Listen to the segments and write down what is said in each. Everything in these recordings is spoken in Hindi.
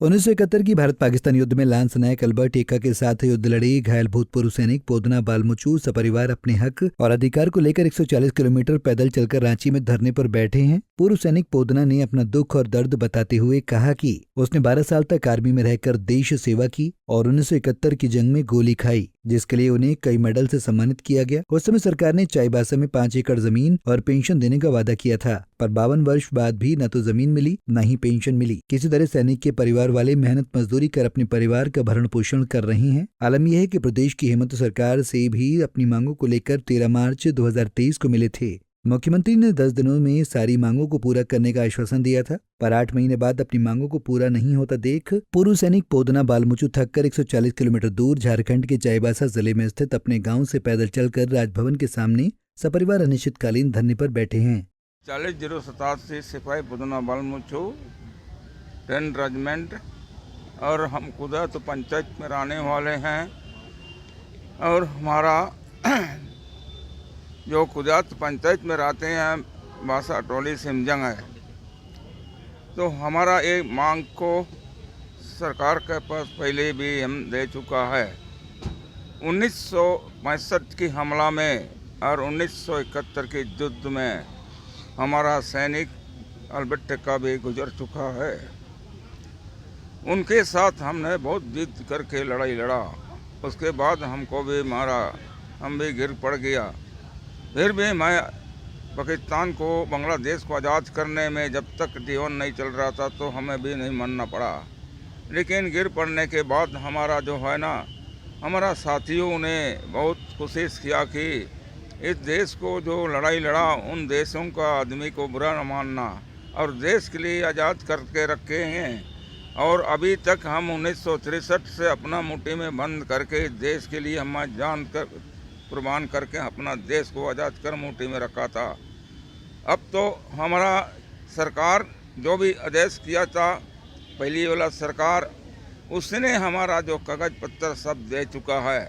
1971 की भारत पाकिस्तान युद्ध में लांस नायक अल्बर्ट एक्का के साथ युद्ध लड़े घायल भूतपूर्व सैनिक पोदना बालमुचू सपरिवार अपने हक और अधिकार को लेकर 140 किलोमीटर पैदल चलकर रांची में धरने पर बैठे हैं। पूर्व सैनिक पोदना ने अपना दुख और दर्द बताते हुए कहा कि उसने 12 साल तक आर्मी में रहकर देश सेवा की और 1971 की जंग में गोली खाई, जिसके लिए उन्हें कई मेडल से सम्मानित किया गया। उस समय सरकार ने चाईबासा में 5 एकड़ जमीन और पेंशन देने का वादा किया था, पर 52 वर्ष बाद भी न तो जमीन मिली न ही पेंशन मिली। किसी तरह सैनिक के परिवार वाले मेहनत मजदूरी कर अपने परिवार का भरण पोषण कर रहे हैं। आलम यह है कि प्रदेश की हेमंत सरकार से भी अपनी मांगों को लेकर 13 मार्च 2023 को मिले थे। मुख्यमंत्री ने 10 दिनों में सारी मांगों को पूरा करने का आश्वासन दिया था, पर 8 महीने बाद अपनी मांगों को पूरा नहीं होता देख पूर्व सैनिक पोदना बालमुचू थककर 140 किलोमीटर दूर झारखंड के चाईबासा जिले में स्थित अपने गांव से पैदल चलकर राजभवन के सामने सपरिवार अनिश्चितकालीन धरने पर बैठे हैं। 40,087 सिपाही पोदना बालमुचू 10 रेजिमेंट और हम खुद तो पंचायत में रहने वाले हैं और हमारा जो खुदात पंचायत में रहते हैं बासा टोली सिमजंग है। तो हमारा एक मांग को सरकार के पास पहले भी हम दे चुका है। 1965 की हमला में और 1971 के युद्ध में हमारा सैनिक अल्बर्ट एक्का भी गुजर चुका है। उनके साथ हमने बहुत जिद करके लड़ाई लड़ा, उसके बाद हमको भी मारा, हम भी गिर पड़ गया। फिर भी मैं पाकिस्तान को बांग्लादेश को आज़ाद करने में जब तक जीवन नहीं चल रहा था तो हमें भी नहीं मानना पड़ा। लेकिन गिर पड़ने के बाद हमारा जो है ना, हमारा साथियों ने बहुत कोशिश किया कि इस देश को जो लड़ाई लड़ा उन देशों का आदमी को बुरा न मानना और देश के लिए आज़ाद करके रखे हैं। और अभी तक हम 1963 से अपना मुट्ठी में बंद करके देश के लिए हम जान कर कुर्बान करके अपना देश को आज़ाद कर मुट्ठी में रखा था। अब तो हमारा सरकार जो भी आदेश किया था पहली वाला सरकार, उसने हमारा जो कागज पत्र सब दे चुका है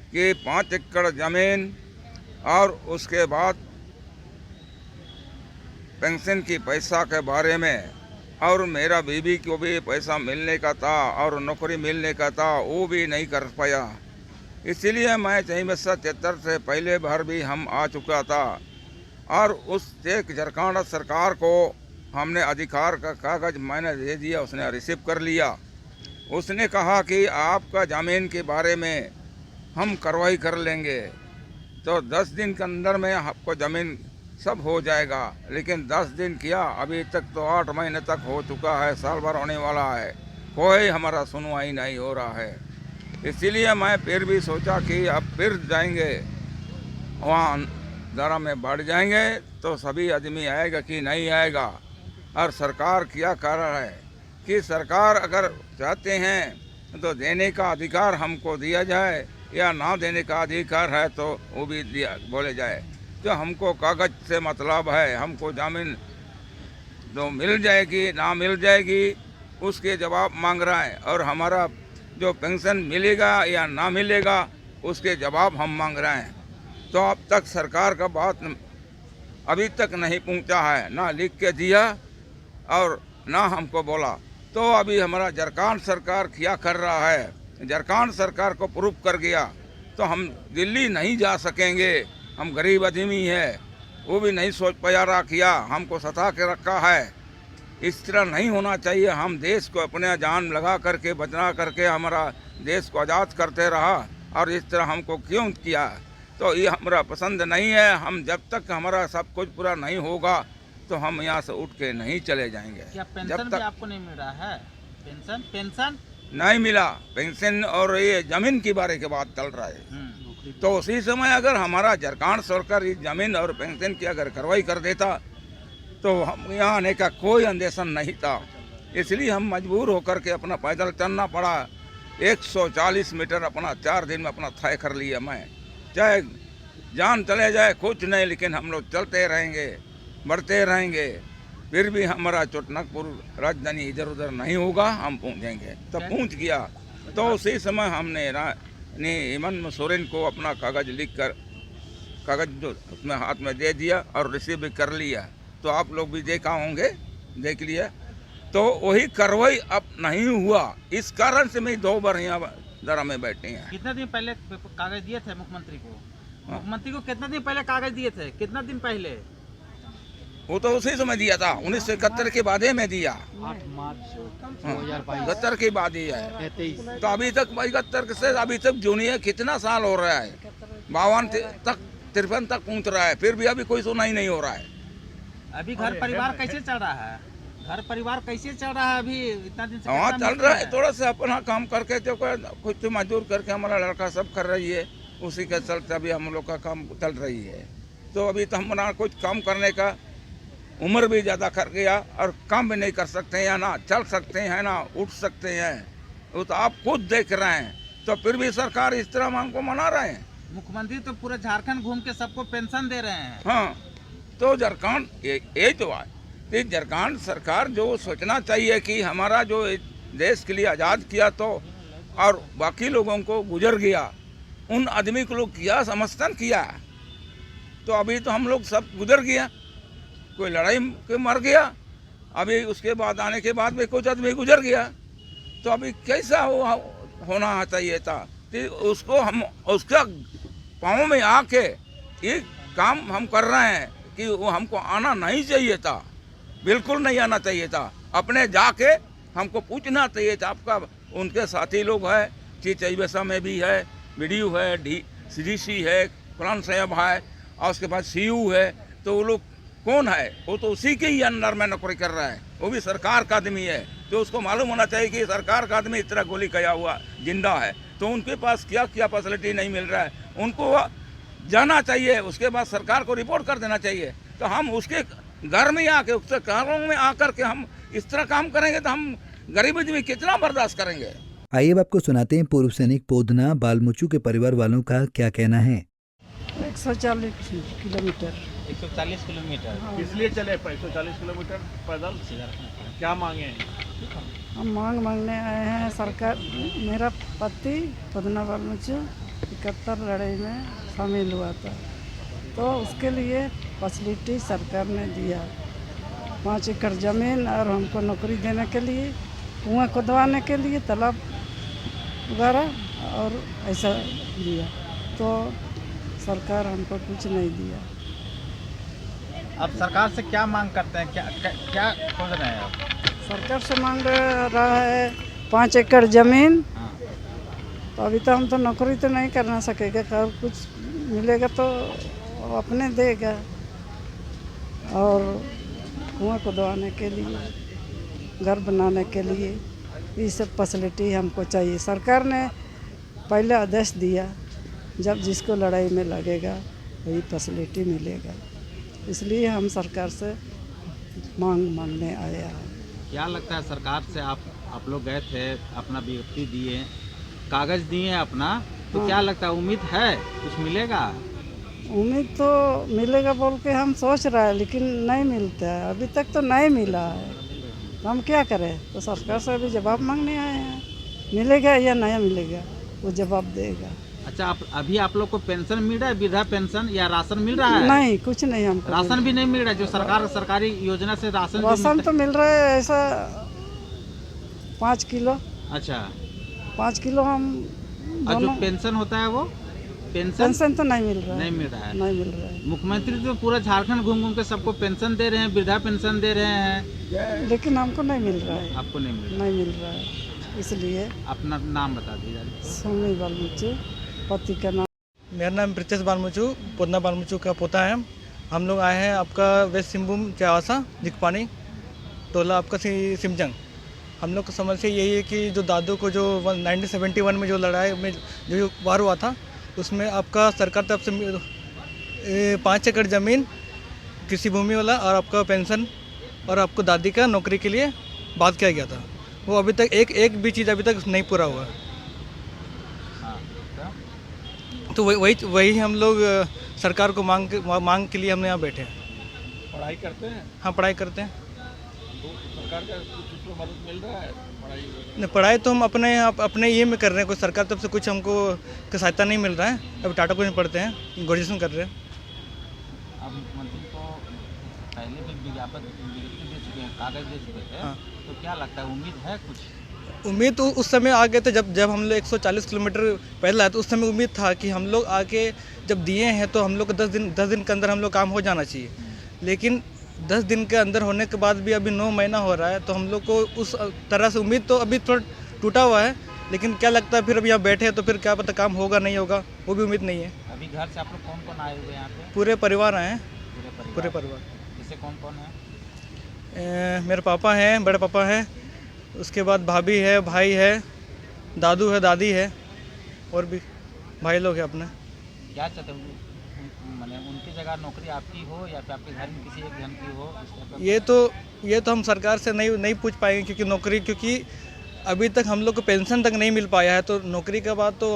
कि 5 एकड़ ज़मीन और उसके बाद पेंशन की पैसा के बारे में, और मेरा बीवी को भी पैसा मिलने का था और नौकरी मिलने का था, वो भी नहीं कर पाया। इसीलिए मैं 73 से पहले बार भी हम आ चुका था और उस एक झारखंड सरकार को हमने अधिकार का कागज मैंने दे दिया, उसने रिसीव कर लिया। उसने कहा कि आपका ज़मीन के बारे में हम कार्रवाई कर लेंगे, तो 10 दिन के अंदर में आपको ज़मीन सब हो जाएगा। लेकिन 10 दिन किया, अभी तक तो 8 महीने तक हो चुका है, साल भर होने वाला है, कोई हमारा सुनवाई नहीं हो रहा है। इसीलिए मैं फिर भी सोचा कि अब फिर जाएंगे वहाँ दरा में बढ़ जाएंगे तो सभी आदमी आएगा कि नहीं आएगा। और सरकार क्या कर रहा है कि सरकार अगर चाहते हैं तो देने का अधिकार हमको दिया जाए, या ना देने का अधिकार है तो वो भी दिया बोले जाए। तो हमको कागज से मतलब है, हमको ज़मीन तो मिल जाएगी ना मिल जाएगी उसके जवाब मांग रहा है, और हमारा जो पेंशन मिलेगा या ना मिलेगा उसके जवाब हम मांग रहे हैं। तो अब तक सरकार का बात अभी तक नहीं पहुंचा है, ना लिख के दिया और ना हमको बोला। तो अभी हमारा झारखंड सरकार क्या कर रहा है, झारखंड सरकार को प्रूफ कर गया तो हम दिल्ली नहीं जा सकेंगे। हम गरीब आदमी है, वो भी नहीं सोच पाया रहा किया, हमको सता के रखा है। इस तरह नहीं होना चाहिए। हम देश को अपने जान लगा करके बचना करके हमारा देश को आज़ाद करते रहा, और इस तरह हमको क्यों किया, तो ये हमारा पसंद नहीं है। हम जब तक हमारा सब कुछ पूरा नहीं होगा तो हम यहाँ से उठ के नहीं चले जाएंगे। क्या पेंशन जब तक भी आपको नहीं मिल रहा है? पेंशन नहीं मिला, पेंशन और ये जमीन के बारे की बात चल रहा है। तो उसी समय अगर हमारा झारखंड सरकार इस जमीन और पेंशन की अगर कार्रवाई कर देता तो हम यहाँ आने का कोई अंदेशन नहीं था। इसलिए हम मजबूर होकर के अपना पैदल चलना पड़ा। 140 मीटर अपना 4 दिन में अपना तय कर लिया। मैं चाहे जान चले जाए कुछ नहीं, लेकिन हम लोग चलते रहेंगे, बढ़ते रहेंगे, फिर भी हमारा चोटनागपुर राजधानी इधर उधर नहीं होगा, हम पहुँचेंगे। तब पहुँच गया तो उसी समय हमने हेमंत सोरेन को अपना कागज लिख कर कागज जो उसमें हाथ में दे दिया और रिसीव भी कर लिया। तो आप लोग भी देखा होंगे, देख लिया। तो वही कार्रवाई अब नहीं हुआ, इस कारण से मैं 2 बार यहाँ दरा में बैठे हैं। कितने दिन पहले कागज दिए थे मुख्यमंत्री को? मुख्यमंत्री को कितने दिन पहले कागज दिए थे? कितना दिन पहले? वो तो उसी समय दिया था, 1971 के बाद ही में दिया। 8 मार्च 71 के बाद ही है। तो अभी तक 71 से अभी तक जूनियर कितना साल हो रहा है, 52 तक 53 तक पहुंच रहा है, फिर भी अभी कोई सुनाई नहीं हो रहा है। अभी घर परिवार कैसे चल रहा है? घर परिवार कैसे चल रहा है अभी इतना दिन से? हाँ कितना चल मुश्किल रहा है, थोड़ा सा अपना काम करके तो कुछ तो मजदूर करके हमारा लड़का सब कर रही है, उसी के चलते अभी हम लोग का काम चल रही है। तो अभी तो हमारा कुछ काम करने का उम्र भी ज़्यादा कर गया और काम भी नहीं कर सकते हैं, ना चल सकते हैं, ना उठ सकते हैं। वो तो आप खुद देख रहे हैं, तो फिर भी सरकार इस तरह मांग को मना रहे हैं। मुख्यमंत्री तो पूरे झारखंड घूम के सबको पेंशन दे रहे हैं। हाँ, तो झारखंड ये तो है कि झारखंड सरकार जो सोचना चाहिए कि हमारा जो देश के लिए आज़ाद किया तो और बाकी लोगों को गुजर गया, उन आदमी को लोग किया समर्थन किया, तो अभी तो हम लोग सब गुजर गया, कोई लड़ाई के मर गया, अभी उसके बाद आने के बाद भी कुछ आदमी गुजर गया, तो अभी कैसा होना चाहिए था कि उसको हम उसका पाँव में आके ये काम हम कर रहे हैं कि वो हमको आना नहीं चाहिए था, बिल्कुल नहीं आना चाहिए था। अपने जाके हमको पूछना चाहिए था। आपका उनके साथी लोग है, चिचैबसा में भी है, बीडीयू है, CDC है, कुरान साहब है, और उसके बाद CU है, तो वो लोग कौन है? वो तो उसी के ही अंडर में नौकरी कर रहा है, वो भी सरकार का आदमी है, तो उसको मालूम होना चाहिए कि सरकार का आदमी इस तरह गोली खाया हुआ जिंदा है, तो उनके पास क्या क्या फैसिलिटी नहीं मिल रहा है, उनको जाना चाहिए, उसके बाद सरकार को रिपोर्ट कर देना चाहिए। तो हम उसके घर में आके, उसके घरों में आकर के हम इस तरह काम करेंगे तो हम गरीब आदमी कितना बर्दाश्त करेंगे? आइए अब आपको सुनाते हैं पूर्व सैनिक पोदना बालमुचू के परिवार वालों का क्या कहना है। 140 किलोमीटर। 140 किलोमीटर इसलिए चले 140 किलोमीटर पैदल। क्या मांगे हैं? हम मांगने आए हैं सरकार। मेरा पति पोदना बालमुचू 71 लड़ाई में शामिल हुआ था, तो उसके लिए फैसिलिटी सरकार ने दिया, 5 एकड़ ज़मीन और हमको नौकरी देने के लिए, कुआं खुदवाने के लिए, तालाब वगैरह और ऐसा दिया, तो सरकार हमको कुछ नहीं दिया। अब सरकार से क्या मांग करते हैं? क्या खोज रहे हैं आप? सरकार से मांग रहा है 5 एकड़ ज़मीन। तो अभी तो हम तो नौकरी तो नहीं करना सकेगा, और कुछ मिलेगा तो अपने देगा, और कुआं खुदवाने के लिए, घर बनाने के लिए, ये सब फैसिलिटी हमको चाहिए। सरकार ने पहले आदेश दिया, जब जिसको लड़ाई में लगेगा वही फैसिलिटी मिलेगा, इसलिए हम सरकार से मांगने आया है। क्या लगता है सरकार से? आप लोग गए थे, अपना विज्ञप्ति दिए, कागज दिए अपना, तो क्या लगता है, उम्मीद है कुछ मिलेगा? उम्मीद तो मिलेगा बोल के हम सोच रहे हैं, लेकिन नहीं मिलता है, अभी तक तो नहीं मिला है, तो हम क्या करें? तो सरकार से अभी जवाब मांगने आए हैं, मिलेगा या नहीं मिलेगा वो जवाब देगा। अच्छा, आप लोग को पेंशन मिल रहा है, वृद्धा पेंशन या राशन मिल रहा है? नहीं, कुछ नहीं हमको। राशन भी नहीं मिल रहा है? जो सरकारी योजना से राशन तो मिल रहा है ऐसा 5 किलो। अच्छा, 5 किलो हम और जो पेंशन होता है वो पेंशन तो नहीं मिल रहा है। नहीं मिल रहा है। नहीं मिल रहा है। मुख्यमंत्री तो पूरा झारखंड घूम के सबको पेंशन दे रहे हैं, वृद्धा पेंशन दे रहे हैं, लेकिन हमको नहीं मिल रहा है। आपको नहीं मिल रहा? नहीं मिल रहा है, इसलिए। अपना नाम बता दीजिए। सोनी बालमुचू, पति का नाम। मेरा नाम प्रितेश बालमुचू, पोदना बालमुचू का पोता है। हम लोग आए हैं आपका वेस्ट सिंहभूम चावासा दिखपानी टोला आपका सिमजंग। हम लोग का समस्या यही है कि जो दादू को जो 1971 में जो लड़ाई में जो वार हुआ था, उसमें आपका सरकार तरफ से 5 एकड़ ज़मीन कृषि भूमि वाला और आपका पेंशन और आपको दादी का नौकरी के लिए बात किया गया था। वो अभी तक एक भी चीज़ अभी तक नहीं पूरा हुआ। तो वही हम लोग सरकार को मांग के लिए हमने यहाँ बैठे हैं। पढ़ाई करते हैं? हाँ, पढ़ाई करते हैं। तो सरकार का कुछ मदद मिल रहा है? पढ़ाई तो हम अपने ये में कर रहे हैं, कोई सरकार तरफ से कुछ हमको सहायता नहीं मिल रहा है। अभी टाटा कॉलेज में पढ़ते हैं, ग्रेजुएशन कर रहे हैं। अब मुख्यमंत्री को पहले भी विज्ञापन दे चुके हैं, कागज दे चुके थे। हाँ। तो क्या लगता है, उम्मीद है कुछ? उम्मीद तो उस समय आ गए थे जब हम लोग 140 किलोमीटर पैदल आए, तो उस समय उम्मीद था कि हम लोग आके जब दिए हैं तो हम लोग को 10 दिन के अंदर हम लोग काम हो जाना चाहिए। लेकिन 10 दिन के अंदर होने के बाद भी अभी 9 महीना हो रहा है, तो हम लोग को उस तरह से उम्मीद तो अभी थोड़ा टूटा हुआ है। लेकिन क्या लगता है फिर अब यहाँ बैठे हैं तो फिर क्या पता काम होगा नहीं होगा, वो भी उम्मीद नहीं है। अभी घर से आप लोग कौन कौन आए हुए हैं यहाँ पे? पूरे परिवार आए हैं, पूरे पूरे परिवार। जैसे कौन कौन है? मेरे पापा हैं, बड़े पापा हैं, उसके बाद भाभी है, भाई है, दादू है, दादी है, और भी भाई लोग हैं अपने। क्या चाहते हो, मैंने उनकी जगह नौकरी आपकी हो या फिर आपके घर में किसी एक जन की हो? इस टाइप का ये तो हम सरकार से नहीं पूछ पाएंगे, क्योंकि अभी तक हम लोग को पेंशन तक नहीं मिल पाया है। तो नौकरी के बाद तो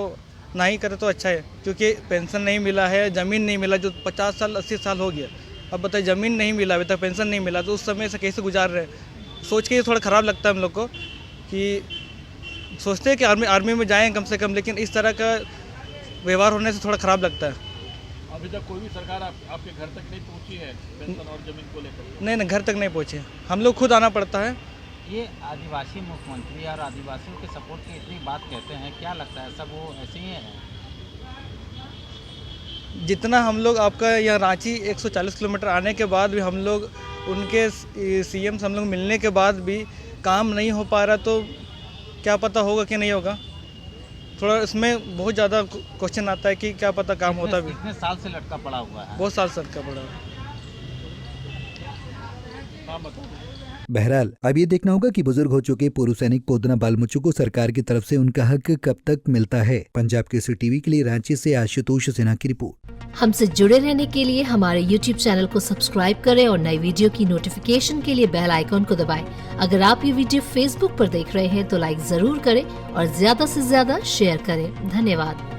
ना ही करे तो अच्छा है, क्योंकि पेंशन नहीं मिला है, ज़मीन नहीं मिला, जो 50 साल 80 साल हो गया। अब बताइए, ज़मीन नहीं मिला, अभी तक पेंशन नहीं मिला, तो उस समय से कैसे गुजार रहे हैं? सोच के ये थोड़ा ख़राब लगता है हम लोग को, कि सोचते हैं कि आर्मी में जाएँ कम से कम, लेकिन इस तरह का व्यवहार होने से थोड़ा ख़राब लगता है। अभी तक कोई भी सरकार आपके घर तक नहीं पहुंची है पेंशन और जमीन को लेकर? नहीं, घर तक नहीं पहुँचे, हम लोग खुद आना पड़ता है। ये आदिवासी मुख्यमंत्री और आदिवासियों के सपोर्ट की इतनी बात कहते हैं, क्या लगता है सब वो ऐसे ही हैं? जितना हम लोग आपका यहाँ रांची 140 किलोमीटर आने के बाद भी हम लोग उनके सीएम से हम लोग मिलने के बाद भी काम नहीं हो पा रहा, तो क्या पता होगा कि नहीं होगा। थोड़ा इसमें बहुत ज़्यादा क्वेश्चन आता है कि क्या पता काम होता भी। कितने साल से लटका पड़ा हुआ है? बहुत साल से लटका पड़ा है। हाँ, बताओ। बहरहाल अब ये देखना होगा कि बुजुर्ग हो चुके पूर्व सैनिक पोदना बालमुचु को सरकार की तरफ से उनका हक कब तक मिलता है। पंजाब केसरी टीवी के लिए रांची से आशुतोष सिन्हा की रिपोर्ट। हमसे जुड़े रहने के लिए हमारे YouTube चैनल को सब्सक्राइब करें और नई वीडियो की नोटिफिकेशन के लिए बेल आइकॉन को दबाएं। अगर आप ये वीडियो Facebook पर देख रहे हैं तो लाइक जरूर करें और ज्यादा से ज्यादा शेयर करें। धन्यवाद।